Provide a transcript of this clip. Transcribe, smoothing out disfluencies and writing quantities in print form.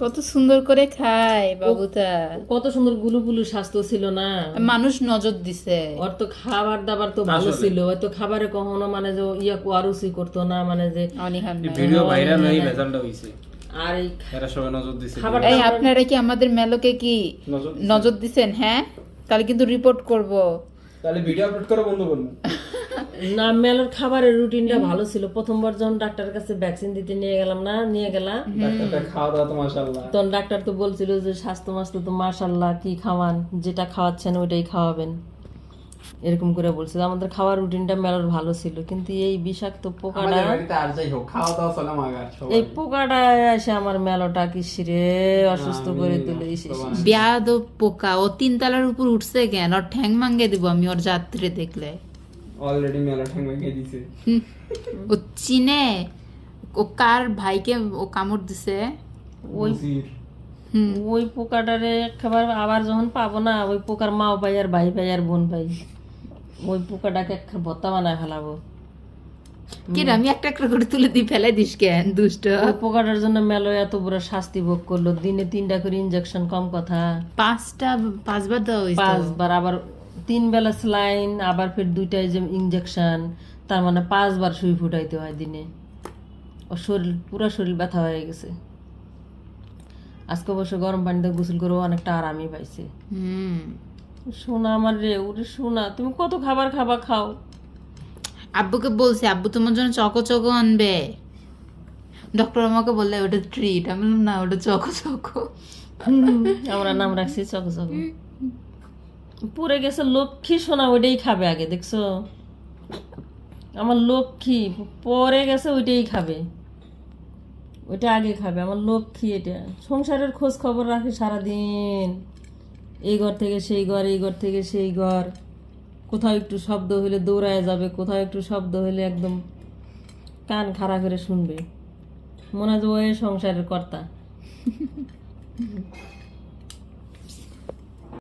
কত সুন্দর করে খায় বাবুটা, কত সুন্দর গুলুগুলু স্বাস্থ্য ছিল না, মানুষ নজর দিছে। ওর তো খাবার দাবার তো ভালো ছিল, ওই তো খাবারে কখনো মানে যে কুয়ারুচি করতো না, মানে যে অনিহান নাই। ভিডিও ভাইরাল হয়ে ভেজালটা হইছে, আর এই এরা সবাই নজর দিছে। খাবার এই আপনারা কি আমাদের মেলোকে কি নজর দিছেন? হ্যাঁ, তাহলে কিন্তু রিপোর্ট করব। তাহলে ভিডিও আপলোড করা বন্ধ করব না, মেলোর খাবারের রুটিনটা ভালো ছিল। প্রথমবার যখন ডাক্তারের কাছে ভ্যাকসিন দিতে নিয়ে গেলাম, ডাক্তারটা খাওয়া দাওয়া তো মাশাআল্লাহ। তখন ডাক্তার তো বলছিল যে স্বাস্থ্য মাস্ত তো মাশাআল্লাহ, কি খাওয়ান, যেটা খাওয়াচ্ছেন ওইটাই খাওয়াবেন, এরকম করে বলছিল। আমাদের খাওয়ার রুটিনটা মেলোর ভালো ছিল, কিন্তু এই বিষাক্ত পোকাটা, আমাদের বাড়িতে আর যাই হোক খাওয়া দাওয়া চলে মাগার সবাই। এই পোকাটা এসে আমার মেলোটা কি সিরে অসুস্থ করে তুলে ব্যাদ পোকা, ও 3 তলার উপর উঠছে কেন? ওর ঠ্যাং ভাঙ্গে দিব আমি ওর যাত্রে দেখলে। অলরেডি মেলা ঠ্যাং ভেঙে দিছে। ও চিনে ও কার ভাইকে ও কামড় দিছে। ওই ওই পোকাটারে খাবার আবার যখন পাবো না, ওই পোকার মাও পাই আর ভাই পাই আর বোন পাই, ওই পোকাটাকে একটা ভত্তা বানায় ফেলাবো। কি রে, আমি একটা একটা করে তুলে দিয়ে ফেলাই দিস কেন দুষ্ট? ওই পোকাটার জন্য মেলো এত বড় শাস্তি ভোগ করলো, দিনে 3টা করে ইনজেকশন, কম কথা 5বার দেওয়া হয়েছে। 5বার, আবার 3 বেলা স্লাইন, আবার ফের 2টা ইনজেকশন, তার মানে 5বার সুই ফুটাইতে হয় দিনে। ওর শরীর, পুরো শরীর ব্যথা হয়ে গেছে। আজকে অবশ্য গরম পানিতে গোসল করে অনেকটা আরামই পাইছে। সোনা আমার রে, ওরে সোনা, তুমি কত খাবার খাও। আব্বুকে বলছি আব্বু তোমার জন্য চকো চকো আনবে। ডক্টর আমাকে বললে ওটা ট্রিট, আমি বললাম না ওটা চকো চকো। আমরা নাম রাখছি চকো চকো। পুরে গেছে লক্ষ্মী সোনা, ওইটাই খাবে আগে, দেখছো আমার লক্ষ্মী, পরে গেছে ওইটাই খাবে, ওইটা আগে খাবে আমার লক্ষ্মী। এটা সংসারের খোঁজ খবর রাখে সারাদিন, এই ঘর থেকে সেই ঘর, এই ঘর থেকে সেই ঘর, কোথাও একটু শব্দ হলে দৌড়ায় যাবে, কোথাও একটু শব্দ হলে একদম কান খাড়া করে শুনবে, মনে হয় যে ওই সংসারের কর্তা।